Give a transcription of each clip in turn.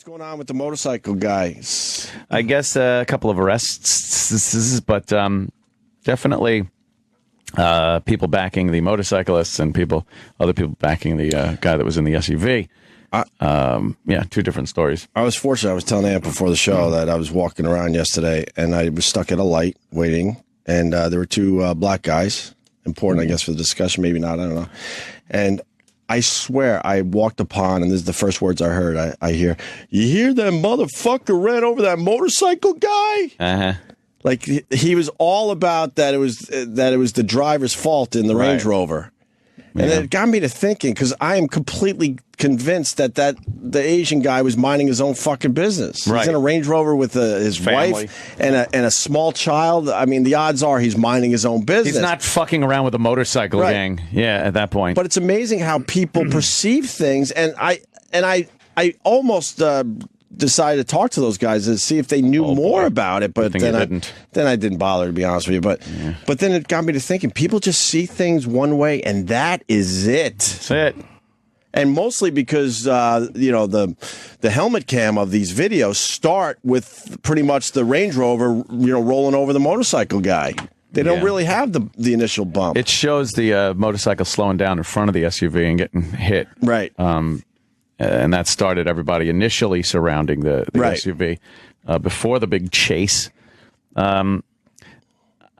going on with the motorcycle guys? I guess a couple of arrests, but definitely people backing the motorcyclists and other people backing the guy that was in the SUV. Yeah, two different stories. I was fortunate. I was telling Amp before the show that I was walking around yesterday, and I was stuck at a light waiting, and there were two black guys. Important, I guess, for the discussion. Maybe not. I don't know. And I swear, I walked upon, and this is the first words I heard. I hear, "You hear that motherfucker ran over that motorcycle guy?" Uh-huh. Like he was all about that. It was the driver's fault in the Range Rover, and it got me to thinking, because I am completely convinced that the Asian guy was minding his own fucking business. Right. He's in a Range Rover with his wife and a small child. I mean, the odds are he's minding his own business. He's not fucking around with a motorcycle gang. Yeah, at that point. But it's amazing how people perceive things, and I almost decided to talk to those guys to see if they knew more about it, but then I didn't bother, to be honest with you. But then it got me to thinking, people just see things one way, and that is it. That's it. And mostly because the helmet cam of these videos start with pretty much the Range Rover rolling over the motorcycle guy. They don't really have the initial bump. It shows the motorcycle slowing down in front of the SUV and getting hit. Right. And that started everybody initially surrounding the SUV before the big chase.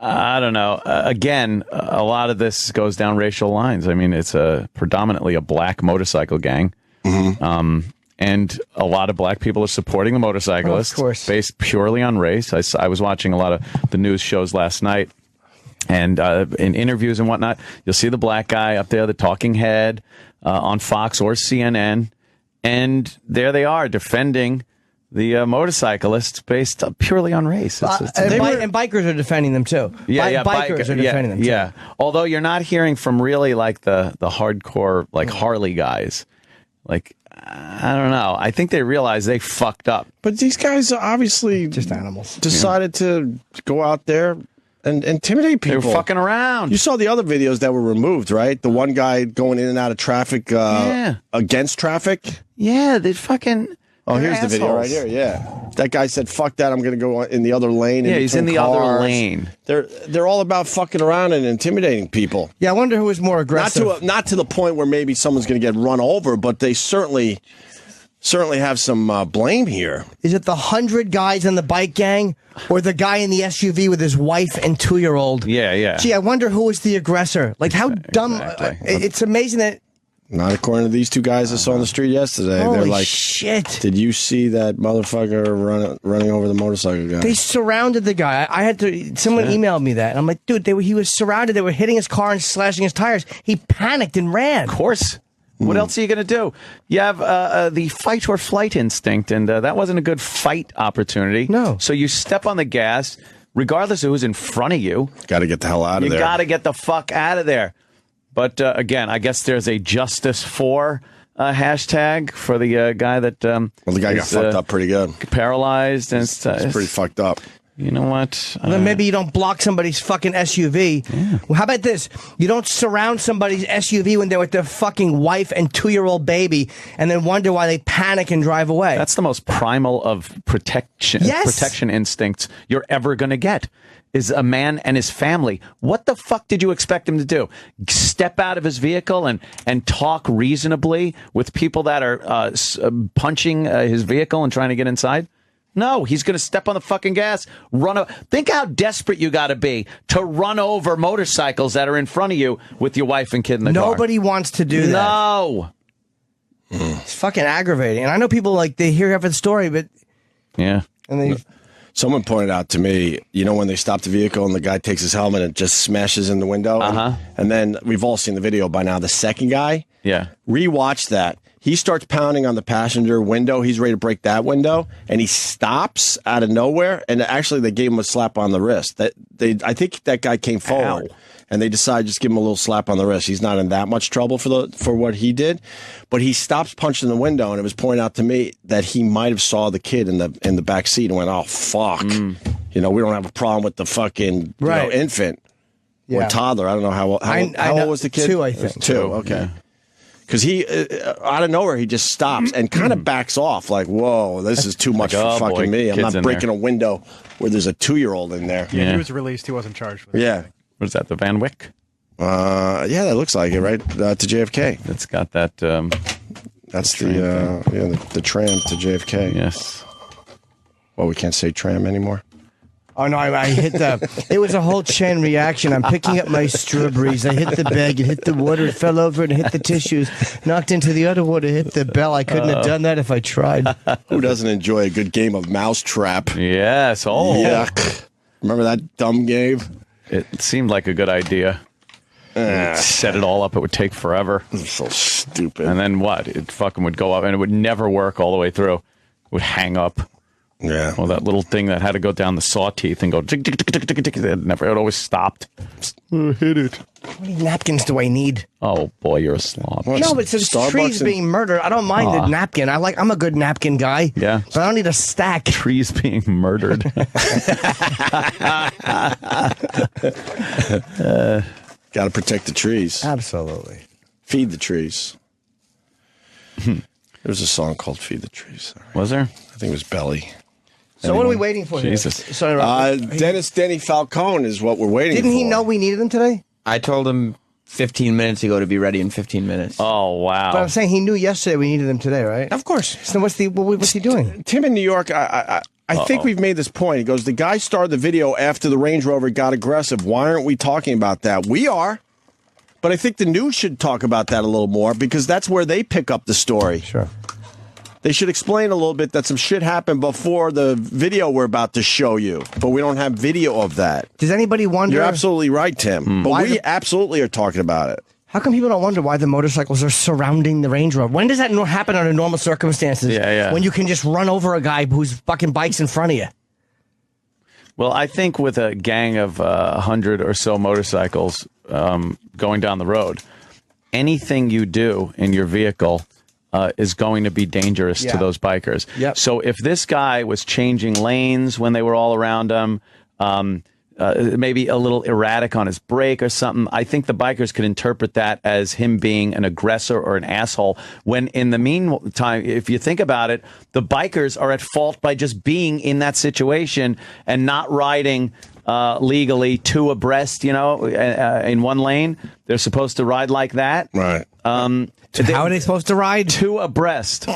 I don't know. Again, a lot of this goes down racial lines. I mean, it's predominantly a black motorcycle gang. Mm-hmm. And a lot of black people are supporting the motorcyclists, of course, based purely on race. I was watching a lot of the news shows last night, and in interviews and whatnot, you'll see the black guy up there, the talking head on Fox or CNN, and there they are defending the motorcyclists based purely on race. And bikers are defending them too. Bikers are defending them too. Yeah, although you're not hearing from really like the hardcore Harley guys. Like, I don't know. I think they realize they fucked up. But these guys are obviously just animals. Decided to go out there and intimidate people. They were fucking around. You saw the other videos that were removed, right? The one guy going in and out of traffic against traffic. Yeah, they fucking... Oh, here's the video right here. Yeah, that guy said, "Fuck that! I'm going to go in the other lane." Yeah, he's in the other lane. They're all about fucking around and intimidating people. Yeah, I wonder who was more aggressive. Not to the point where maybe someone's going to get run over, but they certainly have some blame here. Is it the 100 guys in the bike gang, or the guy in the SUV with his wife and 2-year-old? Yeah. Gee, I wonder who was the aggressor. Like, how dumb? It's amazing that. Not according to these two guys I saw on the street yesterday. Holy They're like, shit. Did you see that motherfucker running over the motorcycle guy? They surrounded the guy. Someone emailed me that. And I'm like, dude, he was surrounded. They were hitting his car and slashing his tires. He panicked and ran. Of course. What else are you going to do? You have the fight or flight instinct, and that wasn't a good fight opportunity. No. So you step on the gas, regardless of who's in front of you. Got to get the hell out of there. You got to get the fuck out of there. But again, I guess there's a justice for hashtag for the guy that. Well, the guy got fucked up pretty good. Paralyzed, and it's pretty fucked up. You know what? Then maybe you don't block somebody's fucking SUV. Yeah. Well, how about this? You don't surround somebody's SUV when they're with their fucking wife and 2-year-old baby, and then wonder why they panic and drive away. That's the most primal of protection instincts you're ever going to get. Is a man and his family. What the fuck did you expect him to do? Step out of his vehicle and talk reasonably with people that are punching his vehicle and trying to get inside? No, he's going to step on the fucking gas, Think how desperate you got to be to run over motorcycles that are in front of you with your wife and kid in the car. Nobody wants to do that. No. It's fucking aggravating. And I know people, they hear half of the story, but... Yeah. And they... Someone pointed out to me, when they stop the vehicle and the guy takes his helmet and just smashes in the window. And then we've all seen the video by now. The second guy, rewatch that. He starts pounding on the passenger window. He's ready to break that window, and he stops out of nowhere. And actually, they gave him a slap on the wrist. I think that guy came forward. Ow. And they decided just give him a little slap on the wrist. He's not in that much trouble for what he did, but he stops punching the window, and it was pointed out to me that he might have saw the kid in the back seat and went, "Oh fuck, we don't have a problem with the fucking infant or toddler." I don't know how old was the kid? 2, I think. 2, okay. because he out of nowhere he just stops and kind of backs off, like, "Whoa, this is too much for fucking me. I'm not breaking a window where there's a 2-year-old in there." Yeah, he was released. He wasn't charged with it. Yeah. What is that? The Van Wyck? Yeah, that looks like it, right? To JFK. It's got that. That's the tram to JFK. Yes. Well, we can't say tram anymore. Oh, no, I hit it was a whole chain reaction. I'm picking up my strawberries. I hit the bag, it hit the water, it fell over and hit the tissues, knocked into the other water, hit the bell. I couldn't have done that if I tried. Who doesn't enjoy a good game of mousetrap? Yes. Oh. Yuck. Remember that dumb game? It seemed like a good idea. Set it all up. It would take forever. So stupid. And then what? It fucking would go up and it would never work all the way through. It would hang up. Yeah. Well, that little thing that had to go down the saw teeth and go tick, tick, tick, tick, tick, it always stopped. Hit it. How many napkins do I need? Oh boy, you're a slob. No, but since trees being murdered, I don't mind the napkin. I'm a good napkin guy. Yeah. But I don't need a stack. Trees being murdered. Got to protect the trees. Absolutely. Feed the trees. There's a song called "Feed the Trees." Was there? I think it was Belly. So what are we waiting for Jesus. here? Sorry, Denny Falcone is what we're waiting for. Didn't he know we needed him today? I told him 15 minutes ago to be ready in 15 minutes. Oh, wow. But I'm saying he knew yesterday we needed him today, right? Of course. So what's he doing? Tim in New York, I think we've made this point. He goes, the guy started the video after the Range Rover got aggressive. Why aren't we talking about that? We are. But I think the news should talk about that a little more because that's where they pick up the story. Sure. They should explain a little bit that some shit happened before the video we're about to show you, but we don't have video of that. Does anybody wonder? You're absolutely right, Tim. But we absolutely are talking about it. How come people don't wonder why the motorcycles are surrounding the Range Rover? When does that happen under normal circumstances? Yeah. When you can just run over a guy whose fucking bike's in front of you. Well, I think with a gang of 100 or so motorcycles going down the road, anything you do in your vehicle is going to be dangerous to those bikers. Yep. So if this guy was changing lanes when they were all around him, maybe a little erratic on his brake or something, I think the bikers could interpret that as him being an aggressor or an asshole. When in the meantime, if you think about it, the bikers are at fault by just being in that situation and not riding legally two abreast, in one lane. They're supposed to ride like that. Right. How are they supposed to ride? Two abreast.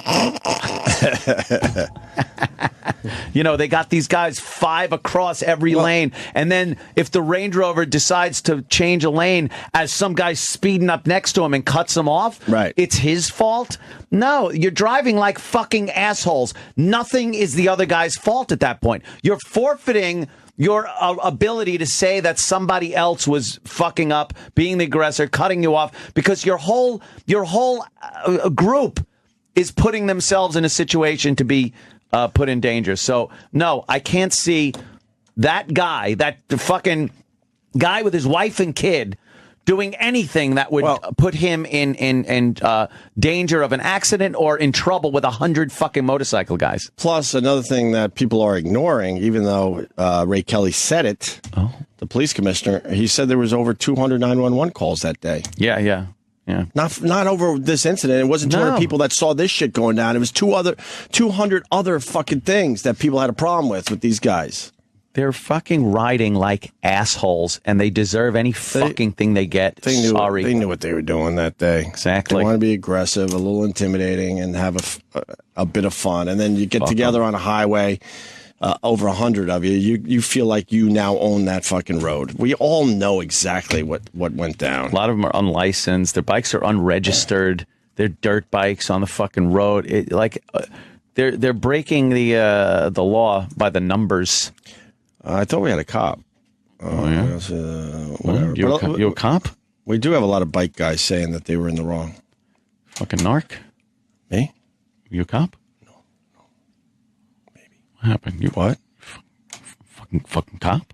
They got these guys 5 across every lane. And then if the Range Rover decides to change a lane as some guy's speeding up next to him and cuts him off, right, it's his fault? No, you're driving like fucking assholes. Nothing is the other guy's fault at that point. You're forfeiting your ability to say that somebody else was fucking up, being the aggressor, cutting you off, because your whole group is putting themselves in a situation to be put in danger. So, no, I can't see that guy, that fucking guy with his wife and kid, doing anything that would put him in danger of an accident or in trouble with 100 fucking motorcycle guys. Plus, another thing that people are ignoring, even though Ray Kelly said it, the police commissioner, he said there was over 200 911 calls that day. Yeah. Not over this incident. It wasn't 200 people that saw this shit going down. It was 200 other fucking things that people had a problem with these guys. They're fucking riding like assholes, and they deserve any fucking thing they get. Sorry. They knew what they were doing that day. Exactly. They want to be aggressive, a little intimidating, and have a bit of fun. And then you get together on a highway, over 100 of you. You feel like you now own that fucking road. We all know exactly what went down. A lot of them are unlicensed. Their bikes are unregistered. They're dirt bikes on the fucking road. They're breaking the law by the numbers. I thought we had a cop. Yeah? Whatever. You a cop? We do have a lot of bike guys saying that they were in the wrong. Fucking narc? Me? You a cop? No. Maybe. What happened? You what? Fucking cop?